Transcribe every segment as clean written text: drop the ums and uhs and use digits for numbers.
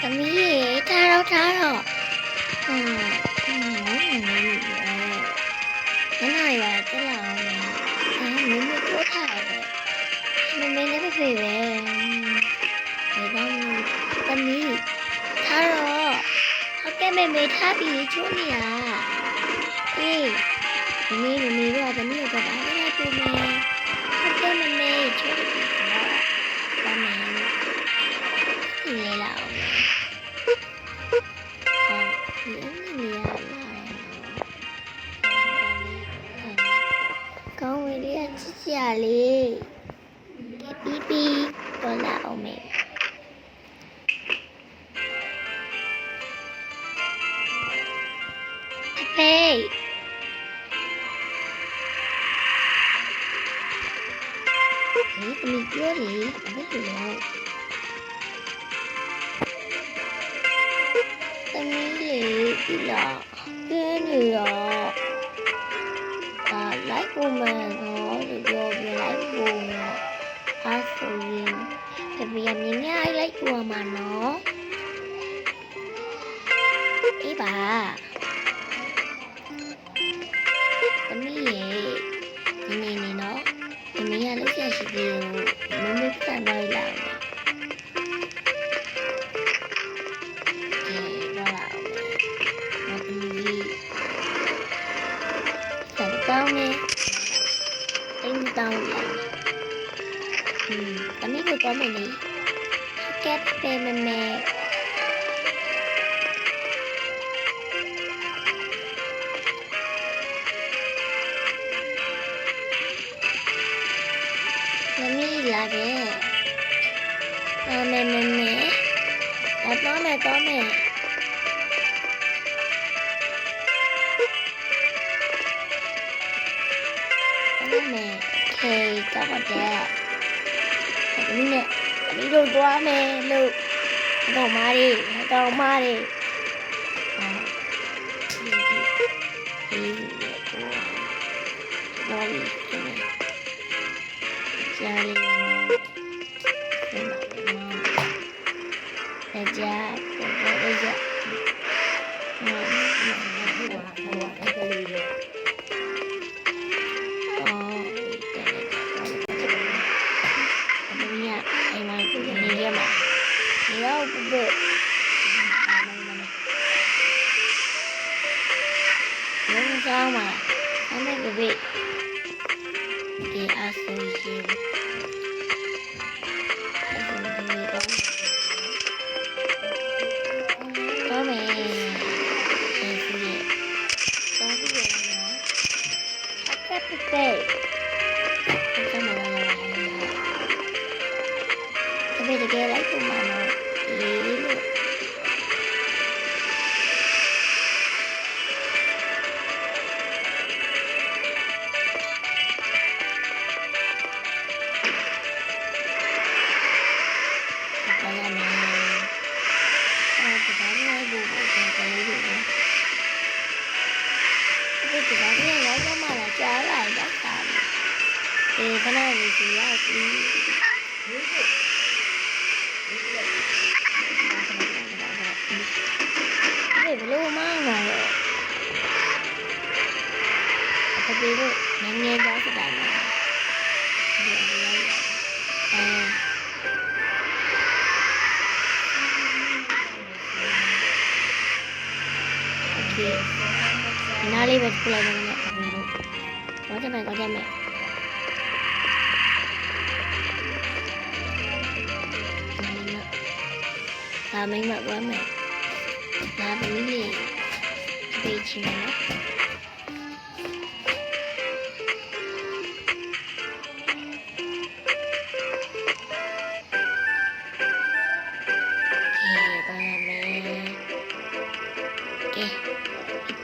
သမီးရေထားတော့ညနေရတက်လာအောင်မင်းတို့တော့ထားတယ်မင်းလည်းပဲပဲဒါကသမီးထားတော့ဟုတ်ကဲ့မေထားပြီးချိုးနေရအေးမမေတို့ကသမီးတို့ကဘာလဲတူမယ်ဟုတ်ကဲ့မေချိုးပြီးတော့ဘာမှဒီလေလာအောင်ကောင်းဝေးလေးချစ်စရာလေးပြီးတော့လာအောင်မေဖေးသမီးပြောလေဘယ်လိုလဲသမီးလေးဒီလားပြင်းနေရောလိုက်ပုံမှန်တော့ဒီပြောပြလိုက်ပုံတော့အားဆိုရင်ဖေးမြင်လိုက်ကြွားမှာနော်အေးပါသမီးရေနေနော်သမီးကလောက်ရရှိသေးကိုမမေ့ပြန်တော့လာကောင်းနေအိမ်တောင်းလာတမီးကိုတော့မလေးကက်ပေမမေတမီးလာတယ်မေတော့မယ်ခေတော့တဲ့ဒီနေ့ဒီလိုသွားမယ်လို့တော့မားရီတော့ကြားလေးနော်ကြားရောက်ပြီဘယ်ဆောင်မှာအမေကဘေးဒီအဆူရှိတော့မယ်တကယ်လိုက်ပုံမှန်တော့လေးလို့ကြားလိုက်တာဒီခဏလေးစီရောက်ပြီဘယ်လိုမှန်းလာတော့အခုတို့နည်းနည်းကြောက်တာနော်โอเคနားလေးပဲပြလိုက်မယ်အခုတို့တော့ကြမယ်ဒါမင်းမကွာမယ်ဒါသမီးလေးပြေးချင်နော်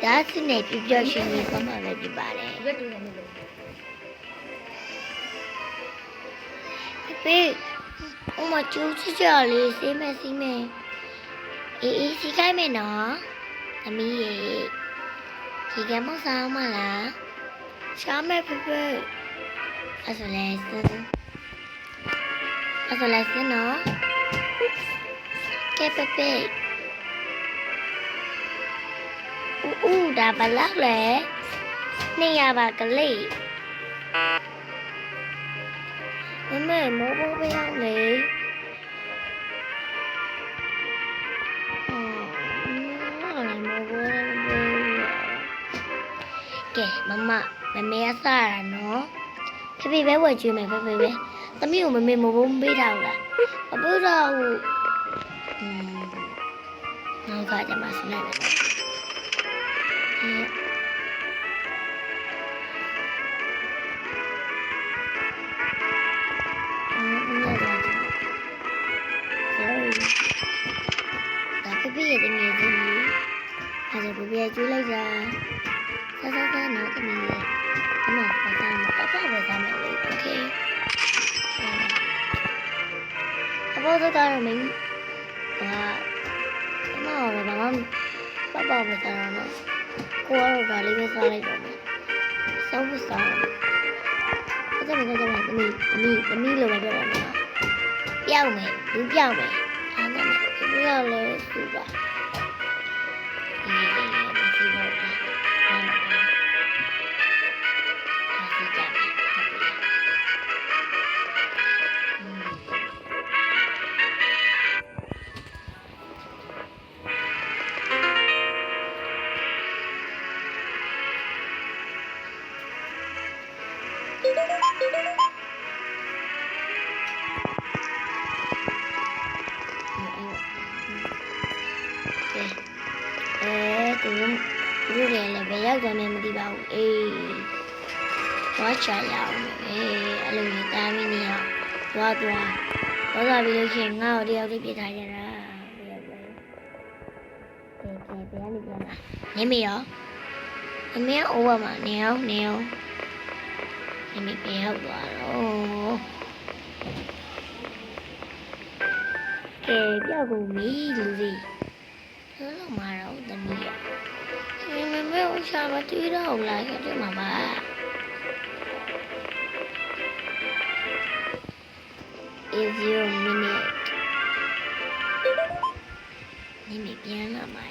ဒါစနေပြရှင်ကြီးကမှလည်းပြပါတယ်ဖေးဥမကျူးချစ်ကြလေးစီးမယ်အေးစီးခိုင်းမယ်နော်သမီးရေဒီကမဆောင်မလားရှားမယ်ဖေးအဲ့ဆိုလဲစင်းနော် ကဲပေဦးဒါဘလောက်လဲ200ပါကလေးမမေမိုးဘိုးပေးအောင်လေကဲမမေအစားရနော်ဖေပဲဝယ်ကျွေးမယ်ဖေပဲသမီးကိုမမေမိုးဘိုးပေးထားဘူးလားမပေးတော့ဘူးနောက်ကကြမှာစနေတယ်ဖေရဲ့တမီးကြီးအဲ့ဒါဖေကျွေးလိုက်တာဆာနော်တမီးလေးဒီမှာပတ်သားမှာပပဝယ်သားမယ်လေโอเคအဘောကတော့မင်းမဟုတ်တော့ဘာမှပပဝယ်သားတော့ကိုကတော့ဒါလေးပဲစားလိုက်တော့မယ်စောင်းစားအဲ့ဒါမျိုးတော့တမီးလိုပဲပြောတာနော်ပြောင်းမယ်လူပြောင်းမယ်အားတယ်ဒီလိုလဲသူပါသူတို့လည်းဘယ်ရောက်သွားမှမသိပါဘူးအေးသွားချရအောင်အေးအဲ့လိုမျိုးတားမင်းနေအောင်သွားပြီးလို့ရှိရင်ငါ့ကိုတယောက်တည်းပြထားကြတာဘယ်ကနေပြန်လာနေမေရောအမေအိုးပါမနေအောင်နေမေပြန်ရောက်သွားတော့ကဲပြောက်ကုန်ပြီလူစီပြောတော့မှာတော့တမီးရမေဥရှာမတွေ့တော့ဘူးလားခဲ့တယ်မှာပါis your minute နေမေပြန်လာမှာ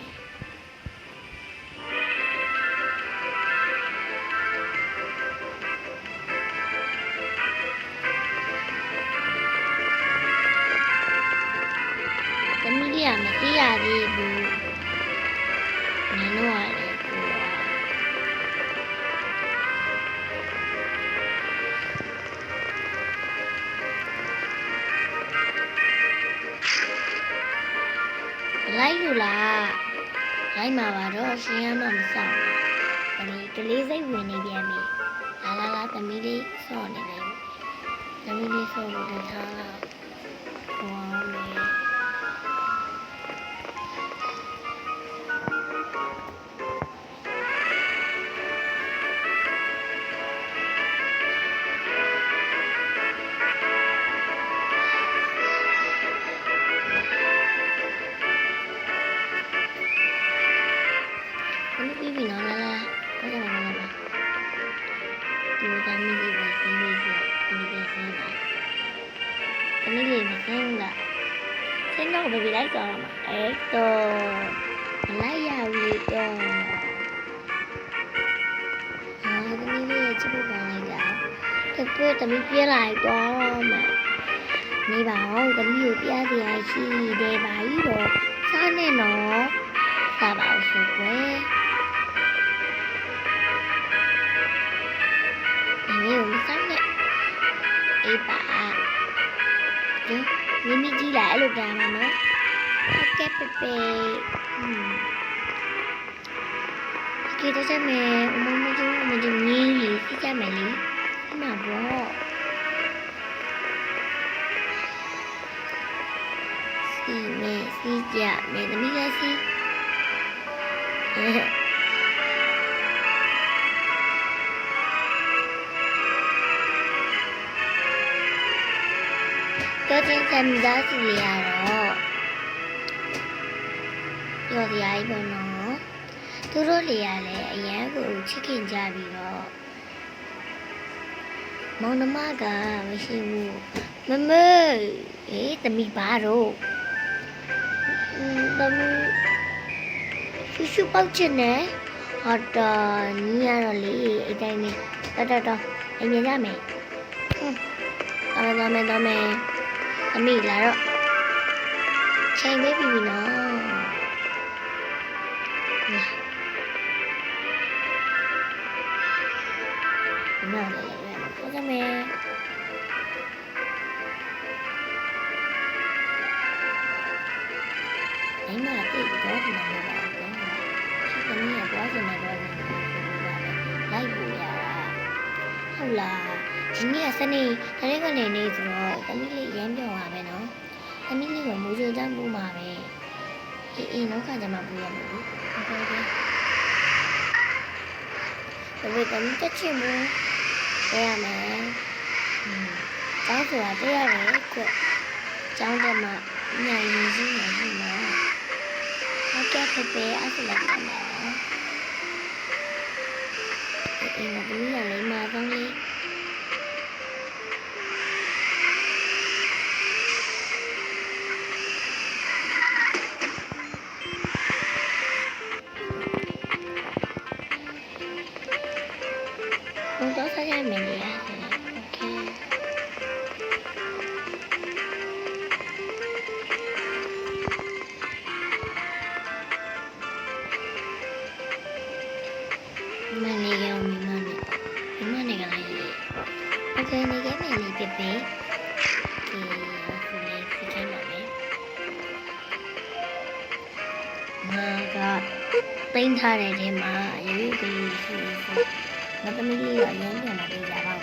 တမီးရမသိရသေးဘူးနင်တို့ကလေလိုက်လို့လားလိုက်မှာပါတော့ရှင်ရမမဆောင်ဘူးကလေးစိတ်ဝင်နေပြန်ပြီလာသမီးလေးဆော့နေတယ်သမီးလေးဆော့လို့ထားလာဟောမယ်Baby like đó mà esto lại giàu đi đó tao nghĩ chứ không còn lại gạo thật sự tao biết lại đó mà mày bảo tao hiểu kia thì ai chi để bài đồ sao này nó tao bảo số quê mày hiểu nó sao này ê bà chứ Mimi chỉ lại luôn ra mà nó ok pepe kia tôi cha mẹ mình dùng nhiên lý cái cha mẹ lý cái nào bố si mẹ si dạ mẹ tao biết ra si Tôi trên xem giá thì lìa đó Rồi thì ai bảo nó Tôi đó lìa lẹ giá của chicken ra bị đó Mau nó má cả Mà xin mù Mama Ê tầm mì bà rồi သမီးရှူပေါက်ချင်တယ်ဟုတ်တော့ညီရတော့လေအတိုင်းလေးတော်အမြင်ရမယ်သွားမယ်အမိလာတော့ချိန်ပေးပြီနော်နားလည်းသွားမယ်အိမ်မှာတိတ်တော့ဒီမှာမပါဘူး။သမီးကသွားချင်တယ်လိုက်ဖို့ရတာဟုတ်လားဒီနေ့ကစနေတနေ့ကနေနေဆိုတော့သမီးလေးရမ်းပြောပါပဲနော်သမီးလေးကမူးချိုတန်းပူမှာပဲအေးနောက်ကကြမှာပူရမယ်လေဟုတ်ကဲ့သမီးတက်ချင်ဘူးရရမယ်ကျောင်းဆိုတာတက်ရတယ်ကွကျောင်းတက်မှာညရင်စင်းနေပြီနော်ဟုတ်ကဲ့ဖေဖေအဲ့ဒါလည်းပါမယ်နော်အေးငါသမီးကလည်းမှာကောင်းလေးတော့ဆက်ရမယ်လေโอเคမနေရောမိမနေကလေးโอเคနေခဲ့မယ်လေပြပေဒီအခုလေးပြချင်ပါမယ်ငါကပိန်းထားတဲ့ထဲမှာရုပ်ကလေးရှိတယ်ငါသမီးလေးရောရမ်းပြန်လာပြီးကြပါဦး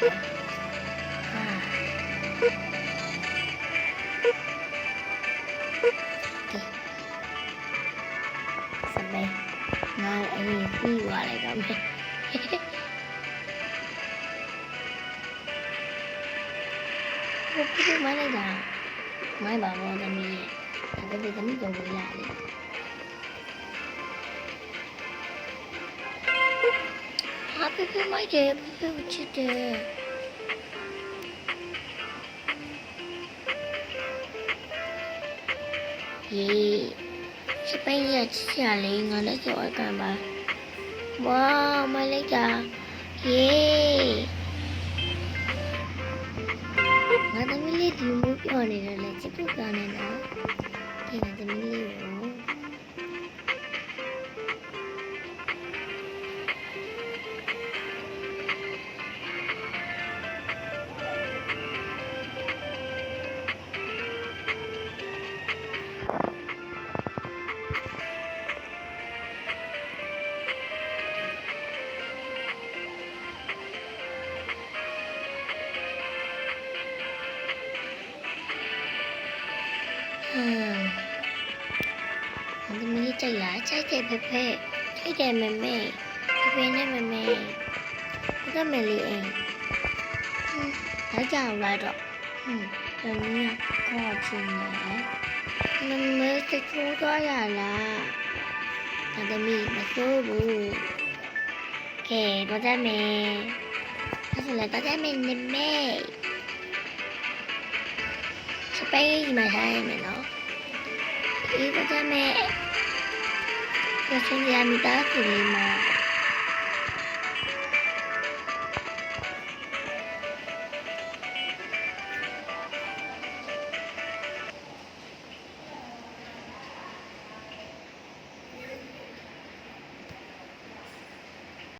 စပယ်ငါအရင်ပြီးသွားလိုက်တော့မယ်ဘယ်လိုမှလိုက်တာမိုင်းပါဘောသမီးရဲ့ဒါပေမဲ့သမီးကြောင့်ဝင်လာလေဖေဖေမိုက်တယ်ဖေဖေချစ်တယ်ယေစပိန်ရချစ်ရလေးငါလည်းကြောက်ကံပါဝါမလိုက်တာယေငါသမီးလေးဒီမျိုးပြောနေတယ်လေချစ်ဖို့ကောင်းနေနော်ဒီငါသမီးလေးကိုသမီးကြိုက်လားကြိုက်တယ်ဖေဖေကြိုက်တယ်မေမေဖေဖေနဲ့မေမေဒါကမယ်လေးအိမ်လိုက်ကြအောင်လိုက်တော့သမီးကခေါ်ချင်တယ်မေမေစချိုးသွားရလားဒါသမီးမစိုးဘူးကဲတော့ကြမယ်အဲ့ဒါလည်းတော့ကြမယ်နေမေစပိန်မှာထိုင်မယ်နော်ဒီတော့ကြမယ်ကျချင်းရမိသားစုလေးမှာ